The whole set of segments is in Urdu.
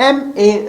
M.A.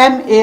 M.A.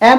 M.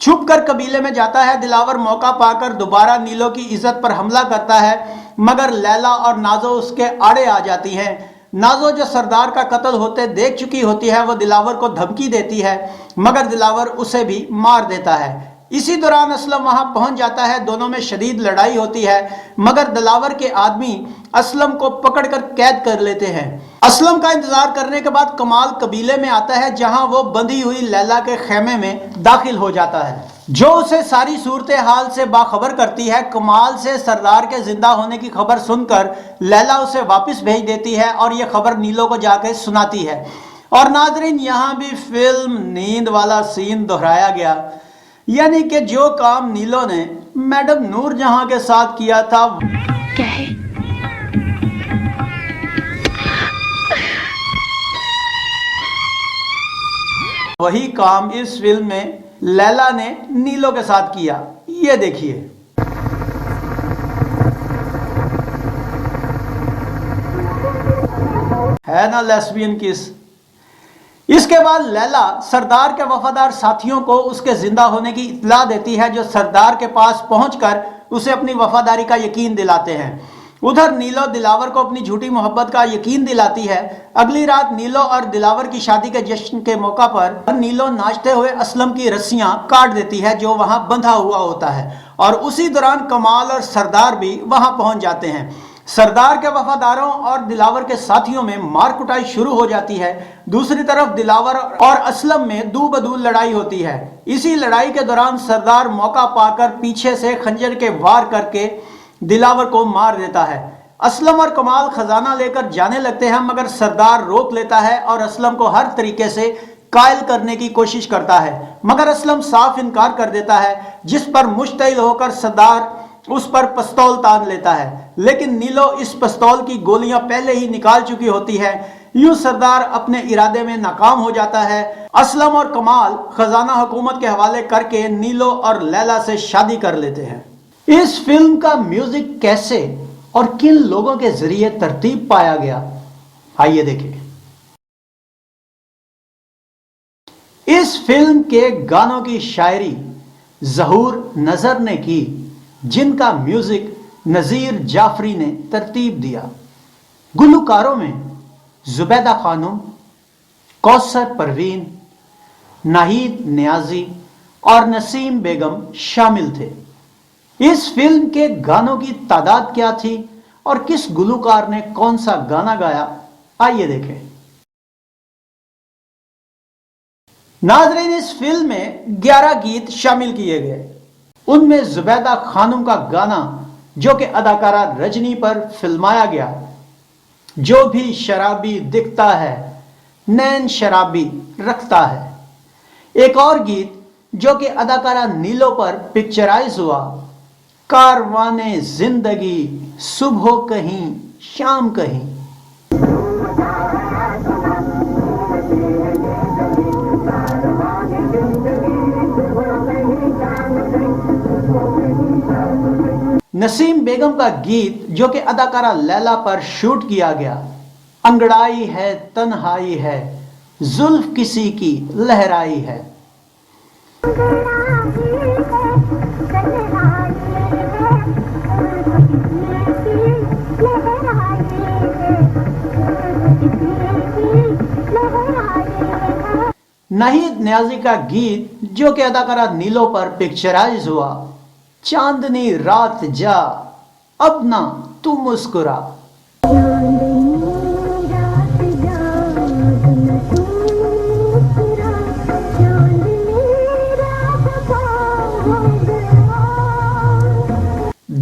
چھپ کر قبیلے میں جاتا ہے۔ دلاور موقع پا کر دوبارہ نیلو کی عزت پر حملہ کرتا ہے، مگر لیلا اور نازو اس کے آڑے آ جاتی ہیں۔ نازو جو سردار کا قتل ہوتے دیکھ چکی ہوتی ہے، وہ دلاور کو دھمکی دیتی ہے، مگر دلاور اسے بھی مار دیتا ہے۔ اسی دوران اسلم وہاں پہنچ جاتا ہے، دونوں میں شدید لڑائی ہوتی ہے، مگر دلاور کے آدمی اسلم کو پکڑ کر قید کر لیتے ہیں۔ اسلم کا انتظار کرنے کے بعد کمال قبیلے میں آتا ہے، جہاں وہ بندھی ہوئی لیلا کے خیمے میں داخل ہو جاتا ہے، جو اسے ساری صورتحال سے باخبر کرتی ہے۔ کمال سے سردار کے زندہ ہونے کی خبر سن کر لیلا اسے واپس بھیج دیتی ہے اور یہ خبر نیلو کو جا کے سناتی ہے۔ اور ناظرین، یہاں بھی فلم نیند والا سین دہرایا گیا، یعنی کہ جو کام نیلو نے میڈم نور جہاں کے ساتھ کیا تھا کیا ہے؟ وہی کام اس فلم میں لیلا نے نیلو کے ساتھ کیا۔ یہ دیکھیے، ہے نا لیسبین کس۔ اس کے بعد لیلا سردار کے وفادار ساتھیوں کو اس کے زندہ ہونے کی اطلاع دیتی ہے، جو سردار کے پاس پہنچ کر اسے اپنی وفاداری کا یقین دلاتے ہیں۔ ادھر نیلو دلاور کو اپنی جھوٹی محبت کا یقین دلاتی ہے۔ اگلی رات نیلو اور دلاور کی شادی کے جشن کے موقع پر نیلو ناچتے ہوئے اسلم کی رسیاں کاٹ دیتی ہے، جو وہاں بندھا ہوا ہوتا ہے، اور اسی دوران کمال اور سردار بھی وہاں پہنچ جاتے ہیں۔ سردار کے وفاداروں اور دلاور کے ساتھیوں میں مار کٹائی شروع ہو جاتی ہے۔ دوسری طرف دلاور اور اسلم میں دو بدو لڑائی ہوتی ہے۔ اسی لڑائی کے دوران سردار موقع پا کر پیچھے سے خنجر کے وار کر کے دلاور کو مار دیتا ہے۔ اسلم اور کمال خزانہ لے کر جانے لگتے ہیں، مگر سردار روک لیتا ہے اور اسلم کو ہر طریقے سے قائل کرنے کی کوشش کرتا ہے، مگر اسلم صاف انکار کر دیتا ہے، جس پر مشتعل ہو کر سردار اس پر پستول تان لیتا ہے، لیکن نیلو اس پستول کی گولیاں پہلے ہی نکال چکی ہوتی ہے۔ یوں سردار اپنے ارادے میں ناکام ہو جاتا ہے۔ اسلم اور کمال خزانہ حکومت کے حوالے کر کے نیلو اور لیلا سے شادی کر لیتے ہیں۔ اس فلم کا میوزک کیسے اور کن لوگوں کے ذریعے ترتیب پایا گیا، آئیے دیکھیں۔ اس فلم کے گانوں کی شاعری ظہور نظر نے کی، جن کا میوزک نذیر جعفری نے ترتیب دیا۔ گلوکاروں میں زبیدہ خانم، کوثر پروین، ناہید نیازی اور نسیم بیگم شامل تھے۔ اس فلم کے گانوں کی تعداد کیا تھی اور کس گلوکار نے کون سا گانا گایا، آئیے دیکھیں۔ ناظرین، اس فلم میں 11 گیت شامل کیے گئے۔ ان میں زبیدہ خانم کا گانا، جو کہ اداکارہ رجنی پر فلمایا گیا، جو بھی شرابی دکھتا ہے نین شرابی رکھتا ہے۔ ایک اور گیت جو کہ اداکارہ نیلو پر پکچرائز ہوا، کاروان زندگی صبح کہیں شام کہیں۔ نسیم بیگم کا گیت جو کہ اداکارہ لیلا پر شوٹ کیا گیا، انگڑائی ہے تنہائی ہے زلف کسی کی لہرائی ہے۔ ناہید نیازی کا گیت جو کہ اداکارہ نیلو پر پکچرائز ہوا، چاندنی رات جا اب نہ تو مسکرا۔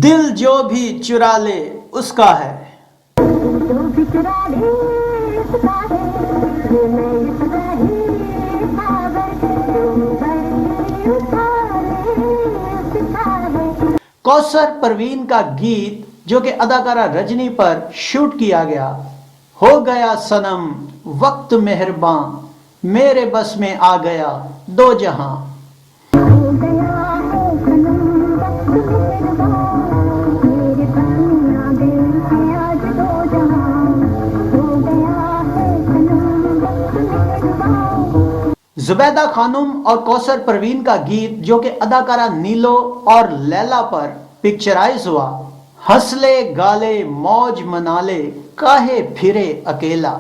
دل جو بھی چرا لے اس کا ہے۔ کوثر پروین کا گیت جو کہ اداکارہ رجنی پر شوٹ کیا گیا، ہو گیا صنم وقت مہرباں میرے بس میں آ گیا دو جہاں۔ زبیدہ خانم اور کوثر پروین کا گیت جو کہ اداکارہ نیلو اور لیلا پر پکچرائز ہوا، ہنس لے گالے موج منا لے کاہے پھرے اکیلا۔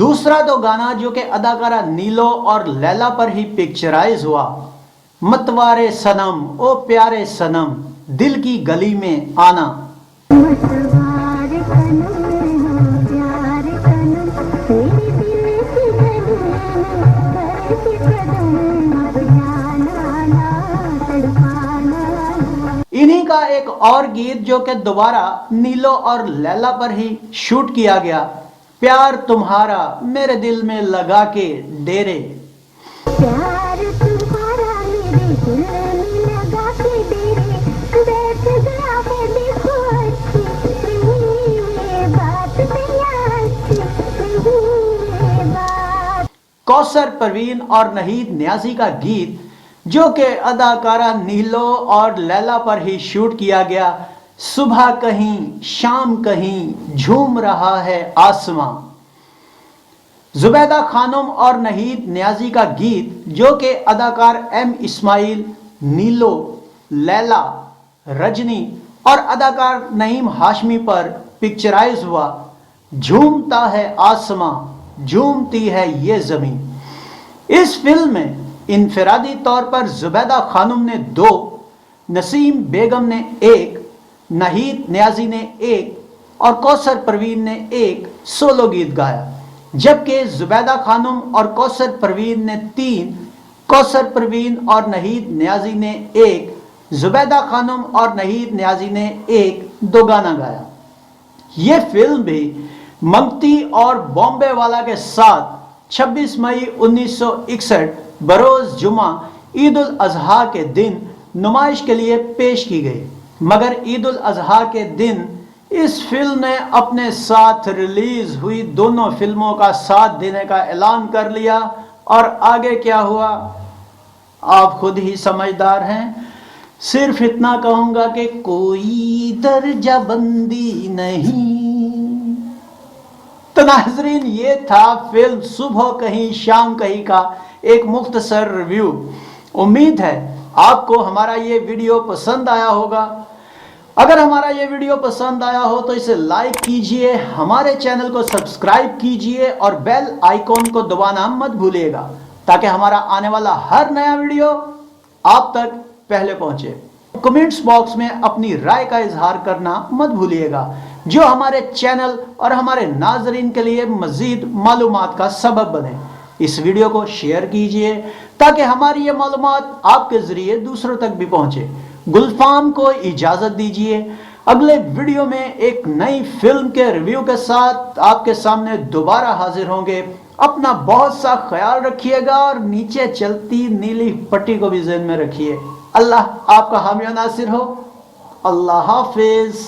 دوسرا تو گانا جو کہ اداکارہ نیلو اور لیلا پر ہی پکچرائز ہوا، متوارے صنم او پیارے صنم دل کی گلی میں آنا۔ انہی کا ایک اور گیت جو کہ دوبارہ نیلو اور لیلا پر ہی شوٹ کیا گیا، پیار تمہارا میرے دل میں لگا کے ڈیرے۔ پیار تمہارا میرے دل میں لگا کے ڈیرے، بیٹھ گیا ہے دیکھو اچھی نہیں یہ بات، اچھی نہیں یہ بات۔ کوثر پروین اور نہید نیازی کا گیت جو کہ اداکارہ نیلو اور لیلا پر ہی شوٹ کیا گیا، صبح کہیں شام کہیں جھوم رہا ہے آسماں۔ زبیدہ خانم اور نہید نیازی کا گیت جو کہ اداکار ایم اسماعیل، نیلو، لیلا، رجنی اور اداکار نعیم ہاشمی پر پکچرائز ہوا، جھومتا ہے آسماں جھومتی ہے یہ زمین۔ اس فلم میں انفرادی طور پر زبیدہ خانم نے 2، نسیم بیگم نے 1، نہید نیازی نے 1 اور کوثر پروین نے 1 سولو گیت گایا، جبکہ زبیدہ خانم اور کوثر پروین نے 3، کوثر پروین اور نہید نیازی نے 1، زبیدہ خانم اور نہید نیازی نے 1 دو گانا گایا۔ یہ فلم بھی ممتی اور بامبے والا کے ساتھ 26 مئی 1961 بروز جمعہ عید الاضحیٰ کے دن نمائش کے لیے پیش کی گئی، مگر عید الاضحیٰ کے دن اس فلم نے اپنے ساتھ ریلیز ہوئی دونوں فلموں کا ساتھ دینے کا اعلان کر لیا، اور آگے کیا ہوا آپ خود ہی سمجھدار ہیں۔ صرف اتنا کہوں گا کہ کوئی درجہ بندی نہیں۔ تو ناظرین، یہ تھا فلم صبح کہیں شام کہیں کا ایک مختصر ریویو۔ امید ہے آپ کو ہمارا یہ ویڈیو پسند آیا ہوگا۔ اگر ہمارا یہ ویڈیو پسند آیا ہو تو اسے لائک کیجئے، ہمارے چینل کو سبسکرائب کیجئے اور بیل آئیکن کو دبانا مت بھولیے گا تاکہ ہمارا آنے والا ہر نیا ویڈیو آپ تک پہلے پہنچے۔ کمنٹس باکس میں اپنی رائے کا اظہار کرنا مت بھولیے گا، جو ہمارے چینل اور ہمارے ناظرین کے لیے مزید معلومات کا سبب بنے۔ اس ویڈیو کو شیئر کیجئے تاکہ ہماری یہ معلومات آپ کے ذریعے دوسروں تک بھی پہنچے۔ گلفام کو اجازت دیجئے، اگلے ویڈیو میں ایک نئی فلم کے ریویو کے ساتھ آپ کے سامنے دوبارہ حاضر ہوں گے۔ اپنا بہت سا خیال رکھیے گا اور نیچے چلتی نیلی پٹی کو بھی ذہن میں رکھیے۔ اللہ آپ کا حامی و ناصر ہو۔ اللہ حافظ۔